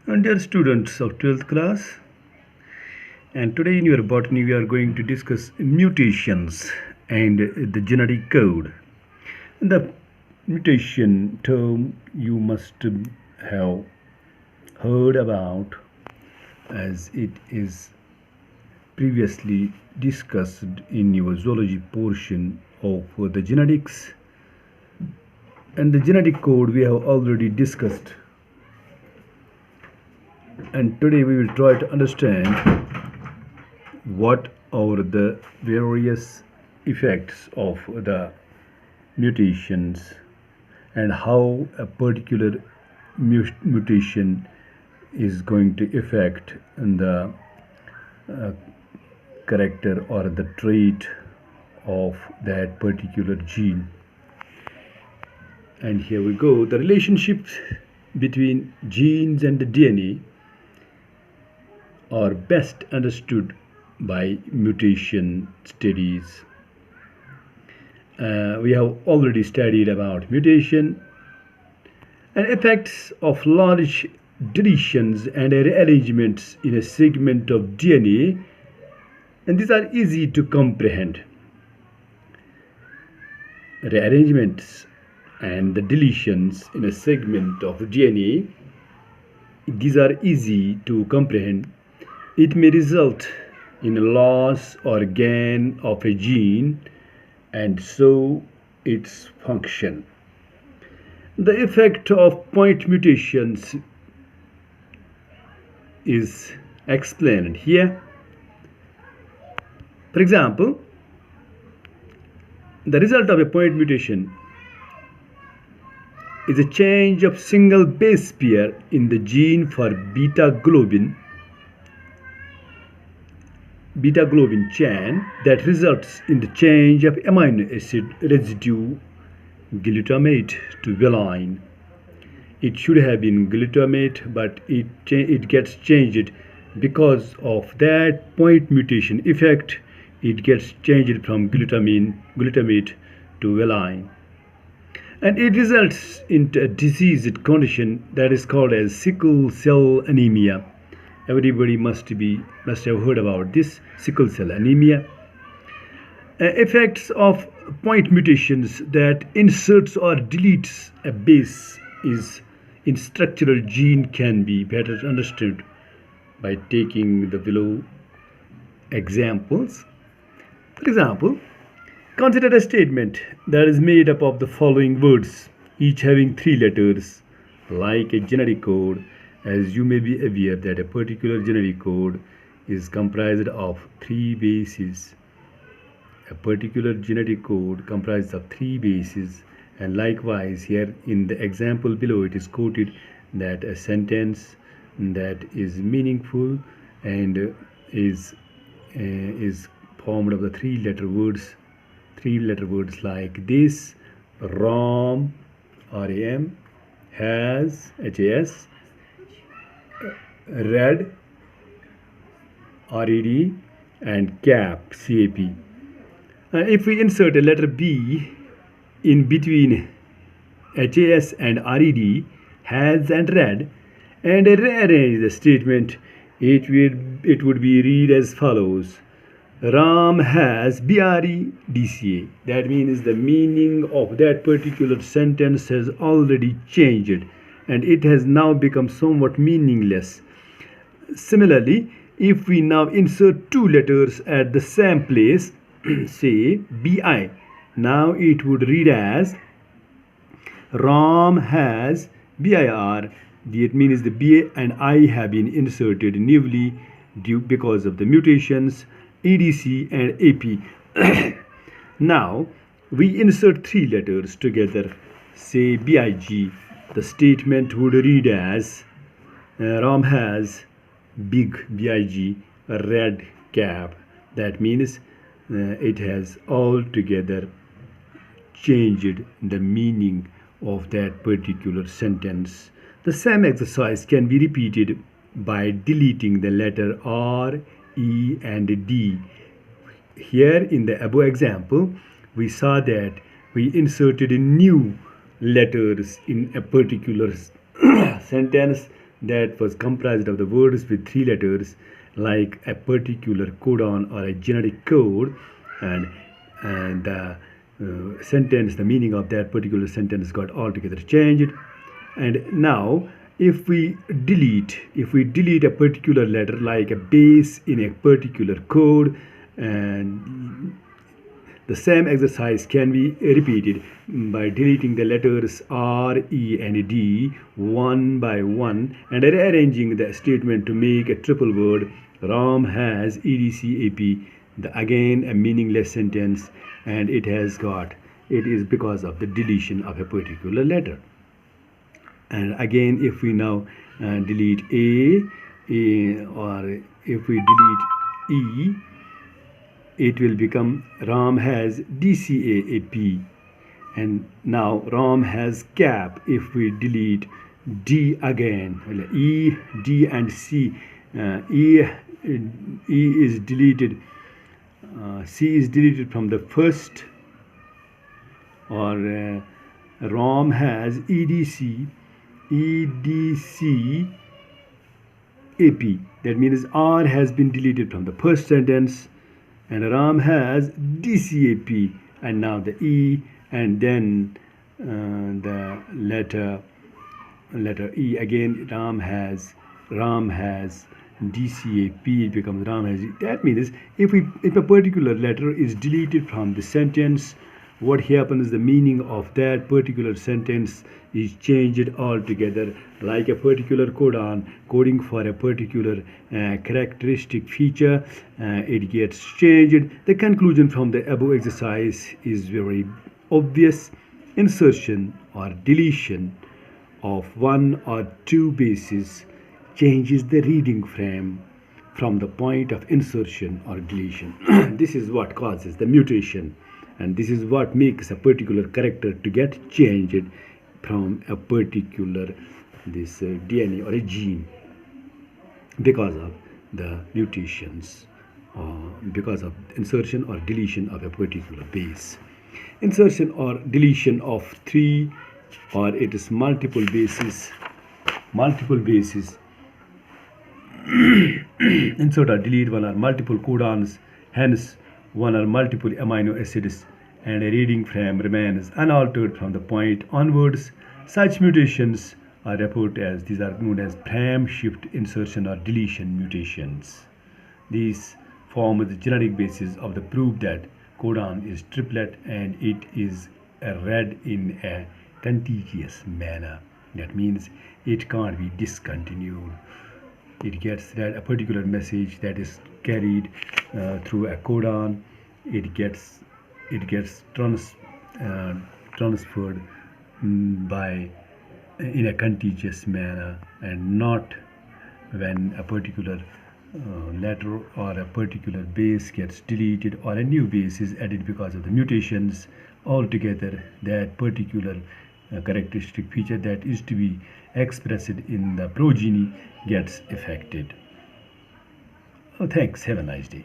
And dear students of 12th class, and today in your botany we are going to discuss mutations and the genetic code. The mutation term you must have heard about, as it is previously discussed in your zoology portion of the genetics, and the genetic code we have already discussed. And today we will try to understand what are the various effects of the mutations and how a particular mutation is going to affect the character or the trait of that particular gene. And here we go. The relationships between genes and the DNA are best understood by mutation studies. We have already studied about mutation and effects of large deletions and rearrangements in a segment of DNA, and these are easy to comprehend. Rearrangements and the deletions in a segment of DNA, these are easy to comprehend. It may result in a loss or gain of a gene and so its function. The effect of point mutations is explained here. For example, the result of a point mutation is a change of single base pair in the gene for beta globin chain that results in the change of amino acid residue glutamate to valine. It should have been glutamate, but it gets changed because of that point mutation effect. It gets changed from glutamate to valine, and it results in a diseased condition that is called as sickle cell anemia. Everybody must have heard about this sickle cell anemia. Effects of point mutations that inserts or deletes a base is in structural gene can be better understood by taking the below examples. For example, consider a statement that is made up of the following words, each having 3 letters, like a genetic code. As you may be aware that a particular genetic code is comprised of 3 bases. A particular genetic code comprises of 3 bases, and likewise here in the example below it is quoted that a sentence that is meaningful and is formed of the 3 letter words like this: RAM, RAM, has, HAS, red, RED, and cap, CAP. If we insert a letter B in between HAS and RED, has and red, and rearrange the statement, it would be read as follows: Ram has BREDCA. That means the meaning of that particular sentence has already changed and it has now become somewhat meaningless. Similarly, if we now insert 2 letters at the same place, say BI, now it would read as Ram has BIR. That means the B and I have been inserted newly because of the mutations EDC and AP. Now we insert 3 letters together, say BIG. The statement would read as Ram has big BIG, red cap. That means it has altogether changed the meaning of that particular sentence. The same exercise can be repeated by deleting the letter R, E, and D. Here in the above example, we saw that we inserted new letters in a particular sentence that was comprised of the words with three letters, like a particular codon or a genetic code, and the sentence, the meaning of that particular sentence got altogether changed. And now if we delete a particular letter, like a base in a particular code, and the same exercise can be repeated by deleting the letters R, E, and D one by one and rearranging the statement to make a triple word. Ram has EDCAP, again a meaningless sentence, and it is because of the deletion of a particular letter. And again, if we now delete or if we delete E, it will become Ram has DCAAP. And now Ram has cap. If we delete D again, E, D, and C, E is deleted, C is deleted from the first, or Ram has EDC AP. That means R has been deleted from the first sentence, and Ram has DCAP, and now the E, and then the letter E again. Ram has DCAP, it becomes Ram has. That means if a particular letter is deleted from the sentence, what happens, the meaning of that particular sentence is changed altogether. Like a particular codon coding for a particular characteristic feature, it gets changed. The conclusion from the above exercise is very obvious. Insertion or deletion of one or two bases changes the reading frame from the point of insertion or deletion. This is what causes the mutation, and this is what makes a particular character to get changed from a particular DNA or a gene, because of the mutations, because of insertion or deletion of a particular base. Insertion or deletion of three, or it is multiple bases. Insert or delete one or multiple codons, hence one or multiple amino acids, and a reading frame remains unaltered from the point onwards. Such mutations are reported as, these are known as frame shift insertion or deletion mutations. These form the genetic basis of the proof that codon is triplet, and it is read in a contiguous manner. That means it can't be discontinued. It gets read, a particular message that is carried through a codon, it gets transferred in a contiguous manner, and not when a particular letter or a particular base gets deleted or a new base is added because of the mutations. Altogether, that particular characteristic feature that is to be expressed in the progeny gets affected. Oh, thanks. Have a nice day.